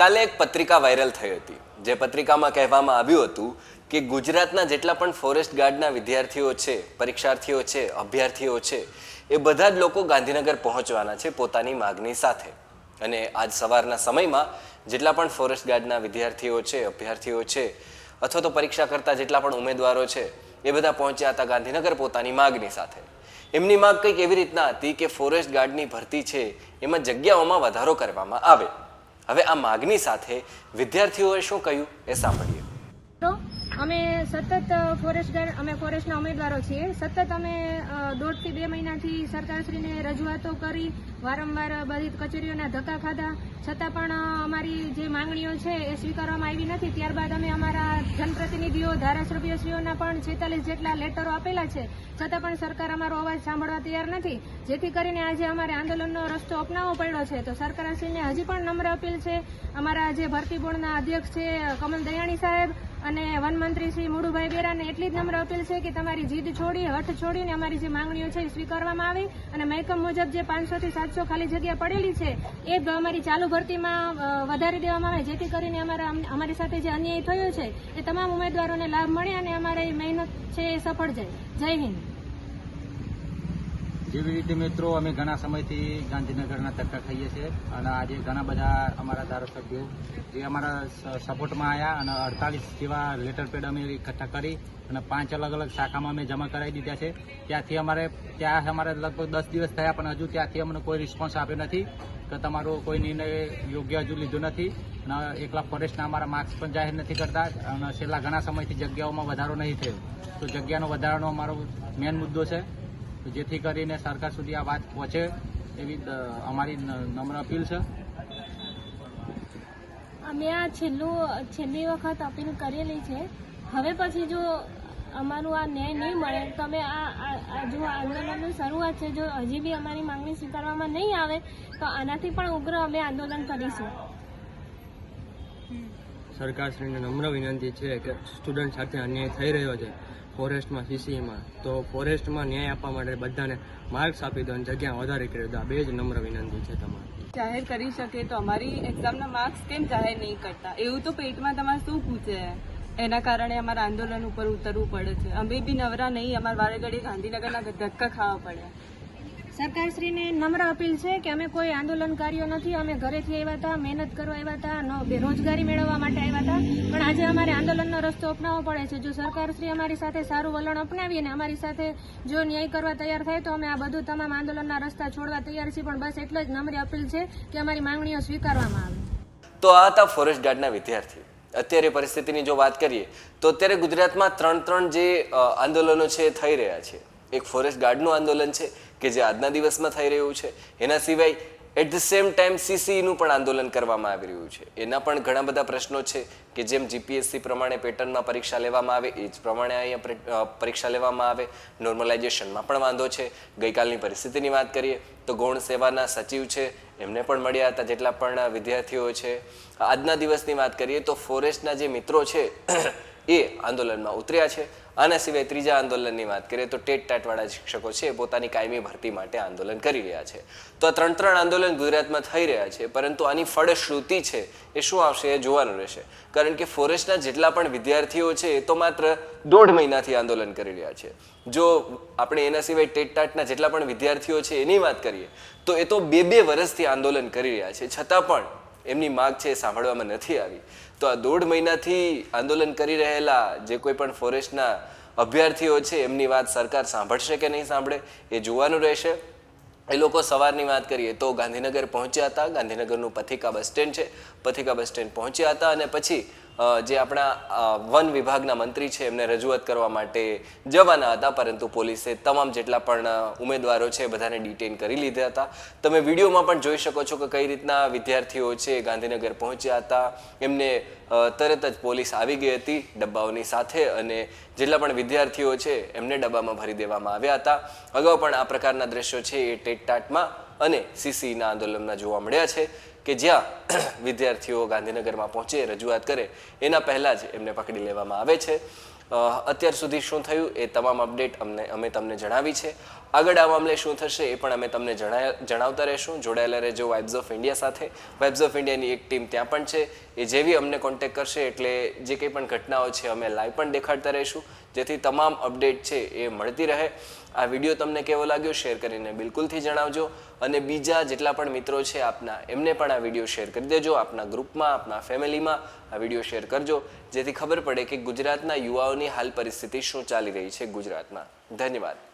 કાલે એક પત્રિકા વાયરલ થઈ હતી, જે પત્રિકામાં કહેવામાં આવ્યું હતું કે ગુજરાતના જેટલા પણ ફોરેસ્ટ ગાર્ડના વિદ્યાર્થીઓ છે, પરીક્ષાર્થીઓ છે, અભ્યર્થીઓ છે, એ બધા જ લોકો ગાંધીનગર પહોંચવાના છે પોતાની માગણી સાથે. અને આજ સવારના સમયમાં જેટલા પણ ફોરેસ્ટ ગાર્ડના વિદ્યાર્થીઓ છે, અભ્યર્થીઓ છે, અથવા તો પરીક્ષા કરતા જેટલા પણ ઉમેદવારો છે, એ બધા પહોંચ્યા હતા ગાંધીનગર પોતાની માગણી સાથે. એમની માગ કંઈક એવી રીતના હતી કે ફોરેસ્ટ ગાર્ડની ભરતી છે એમાં જગ્યાઓમાં વધારો કરવામાં આવે. હવે આ માગણી સાથે વિદ્યાર્થીઓએ શું કહ્યું એ સાંભળીએ. અમે સતત ફોરેસ્ટના ઉમેદવારો છીએ. સતત અમે 1.5 થી 2 મહિનાથી સરકારશ્રીને રજૂઆતો કરી, વારંવાર બધી કચેરીઓના ધક્કા ખાધા, છતાં પણ અમારી જે માંગણીઓ છે એ સ્વીકારવામાં આવી નથી. ત્યારબાદ અમે અમારા જનપ્રતિનિધિઓ, ધારાસભ્યશ્રીઓના પણ 46 જેટલા લેટરો આપેલા છે, છતાં પણ સરકાર અમારો અવાજ સાંભળવા તૈયાર નથી. જેથી કરીને આજે અમારે આંદોલનનો રસ્તો અપનાવવો પડ્યો છે. તો સરકારશ્રીને હજી પણ નમ્ર અપીલ છે, અમારા જે ભરતી બોર્ડના અધ્યક્ષ છે કમલ દયાણી સાહેબ અને વનમંત્રી શ્રી મુડુભાઈ બેરાને એટલી જ નમ્ર અપીલ છે કે તમારી જીદ છોડી, હઠ છોડીને અમારી જે માંગણીઓ છે એ સ્વીકારવામાં આવે અને મહેકમ મુજબ જે 500 થી 700 ખાલી જગ્યા પડેલી છે એ અમારી ચાલુ ભરતીમાં વધારી દેવામાં આવે, જેથી કરીને અમારી સાથે જે અન્યાય થયો છે એ તમામ ઉમેદવારોને લાભ મળે અને અમારી મહેનત છે એ સફળ જાય. જય હિન્દ. જેવી રીતે મિત્રો અમે ઘણા સમયથી ગાંધીનગરના ધક્કા ખાઈએ છીએ અને આજે ઘણા બધા અમારા ધારાસભ્યો જે અમારા સપોર્ટમાં આવ્યા અને 48 જેવા લેટર પેડ અમે એકઠા કરી અને 5 અલગ અલગ શાખામાં અમે જમા કરાવી દીધા છે. ત્યાં અમારે લગભગ 10 દિવસ થયા પણ હજુ ત્યાંથી અમને કોઈ રિસ્પોન્સ આપ્યો નથી કે તમારો કોઈ નિર્ણય યોગ્ય હજુ લીધો નથી અને એકલા ફોરેસ્ટના અમારા માર્ક્સ પણ જાહેર નથી કરતા અને છેલ્લા ઘણા સમયથી જગ્યાઓમાં વધારો નહીં થયો. તો જગ્યાનો વધારાનો અમારો મેઇન મુદ્દો છે. જેથી કરીને સરકાર સુધી આ વાત પહોંચે એવી અમારી નમ્ર અપીલ છે. અમે આ છેલ્લી વખત અપીલ કરેલી છે. હવે પછી જો અમારું આ ન્યાય નહીં મળે તો અમે આ જો આંદોલનની શરૂઆત છે, જો હજી બી અમારી માંગણી સ્વીકારવામાં નહીં આવે તો આનાથી પણ ઉગ્ર અમે આંદોલન કરીશું. સરકારશ્રીને નમ્ર વિનંતી છે કે સ્ટુડન્ટ સાથે અન્યાય થઈ રહ્યો છે ફોરેસ્ટમાં, સીસીમાં, તો ફોરેસ્ટમાં ન્યાય આપવા માટે બધાને માર્ક્સ આપી દો અને જગ્યા વધારે કરી દો. આ બે જ નમ્ર વિનંતી છે તમારી. જાહેર કરી શકે તો અમારી એક્ઝામના માર્ક્સ કેમ જાહેર નહીં કરતા? એવું તો પેટમાં તમારે શું પૂછે? એના કારણે અમારા આંદોલન ઉપર ઉતરવું પડે છે. અમે બી નવરા નહીં, અમારે વારે ઘડી ગાંધીનગરના ધક્કા ખાવા પડે. સરકારશ્રીને નમ્ર અપીલ છે કે અમે કોઈ આંદોલનકારીઓ નથી. અમે ઘરેથી આવ્યા હતા, મહેનત કરવા આવ્યા હતા, રોજગારી મેળવવા માટે આવ્યા હતા, પણ આજે અમારે આંદોલનનો રસ્તો અપનાવવો પડે છે. જો સરકારશ્રી અમારી સાથે સારું વલણ અપનાવી અને અમારી સાથે જો ન્યાય કરવા તૈયાર થાય તો અમે આ બધું તમામ આંદોલનના રસ્તા છોડવા તૈયાર છીએ. પણ બસ એટલે જ નમ્ર અપીલ છે કે અમારી માંગણીઓ સ્વીકારવામાં આવે. તો આ હતા ફોરેસ્ટ ગાર્ડના વિદ્યાર્થી. અત્યારે પરિસ્થિતિની જો વાત કરીએ તો અત્યારે ગુજરાતમાં 3 જે આંદોલનો છે થઈ રહ્યા છે. એક ફોરેસ્ટ ગાર્ડનું આંદોલન છે કે જે આજના દિવસમાં થઈ રહ્યું છે. એના સિવાય એટ ધ સેમ ટાઈમ સીસીનું પણ આંદોલન કરવામાં આવી રહ્યું છે. એના પણ ઘણા બધા પ્રશ્નો છે કે જેમ જીપીએસસી પ્રમાણે પેટર્નમાં પરીક્ષા લેવામાં આવે એ જ પ્રમાણે અહીંયા પરીક્ષા લેવામાં આવે. નોર્મલાઇઝેશનમાં પણ વાંધો છે. ગઈકાલની પરિસ્થિતિની વાત કરીએ તો ગૌણ સેવાના સચિવ છે એમને પણ મળ્યા હતા જેટલા પણ વિદ્યાર્થીઓ છે. આજના દિવસની વાત કરીએ તો ફોરેસ્ટના જે મિત્રો છે એ આંદોલનમાં ઉતર્યા છે. આના સિવાય ત્રીજા આંદોલનની વાત કરીએ તો ટેટ ટાટવાળા શિક્ષકો છે એ પોતાની કાયમી ભરતી માટે આંદોલન કરી રહ્યા છે. તો આ 3 આંદોલન ગુજરાતમાં થઈ રહ્યા છે, પરંતુ આની ફળશ્રુતિ છે એ શું આવશે એ જોવાનું રહેશે. કારણ કે ફોરેસ્ટના જેટલા પણ વિદ્યાર્થીઓ છે એ તો માત્ર 1.5 મહિનાથી આંદોલન કરી રહ્યા છે. જો આપણે એના સિવાય ટેટ ટાટના જેટલા પણ વિદ્યાર્થીઓ છે એની વાત કરીએ તો એ તો 2 વર્ષથી આંદોલન કરી રહ્યા છે, છતાં પણ એમની માગ છે એ સાંભળવામાં નથી આવી. તો આ 1.5 મહિનાથી આંદોલન કરી રહેલા જે કોઈ પણ ફોરેસ્ટના અભ્યર્થીઓ છે એમની વાત સરકાર સાંભળશે કે નહીં સાંભળે એ જોવાનું રહેશે. એ લોકો સવારની વાત કરીએ તો ગાંધીનગર પહોંચ્યા હતા. ગાંધીનગરનું પથિકા બસ સ્ટેન્ડ છે, પથિકા બસ સ્ટેન્ડ પહોંચ્યા હતા અને પછી જે આપણા વન વિભાગના મંત્રી છે એમને રજૂઆત કરવા માટે જવાના હતા, પરંતુ પોલીસે તમામ જેટલા પણ ઉમેદવારો છે બધાને ડિટેન કરી લીધા હતા. તમે વિડીયોમાં પણ જોઈ શકો છો કે કઈ રીતના વિદ્યાર્થીઓ છે ગાંધીનગર પહોંચ્યા હતા. એમને તરત જ પોલીસ આવી ગઈ હતી ડબ્બાઓની સાથે અને જેટલા પણ વિદ્યાર્થીઓ છે એમને ડબ્બામાં ભરી દેવામાં આવ્યા હતા. અગાઉ પણ આ પ્રકારના દ્રશ્યો છે એ ટેટ ટાટમાં અને સીસીના આંદોલનમાં જોવા મળ્યા છે કે જ્યાં વિદ્યાર્થીઓ ગાંધીનગરમાં પહોંચે, રજૂઆત કરે એના પહેલાં જ એમને પકડી લેવામાં આવે છે. અત્યાર સુધી શું થયું એ તમામ અપડેટ અમે તમને જણાવી છે. આગળ આ મામલે શું થશે એ પણ અમે તમને જણાવતા રહીશું. જોડાયેલા રહેજો વાઇબ્સ ઓફ ઇન્ડિયા સાથે. વાઇબ્સ ઓફ ઇન્ડિયાની એક ટીમ ત્યાં પણ છે, એ જેવી અમને કોન્ટેક્ટ કરશે એટલે જે કંઈ પણ ઘટનાઓ છે અમે લાઈવ પણ દેખાડતા રહીશું, જેથી તમામ અપડેટ છે એ મળતી રહે. આ વિડીયો તમને કેવો લાગ્યો શેર કરીને બિલકુલથી જણાવજો, અને બીજા જેટલા પણ મિત્રો છે આપના એમને પણ આ વિડીયો શેર કરી દેજો. આપના ગ્રુપમાં, આપના ફેમિલીમાં આ વિડીયો શેર કરજો, જેથી ખબર પડે કે ગુજરાતના યુવાઓની હાલ પરિસ્થિતિ શું ચાલી રહી છે ગુજરાતમાં. ધન્યવાદ.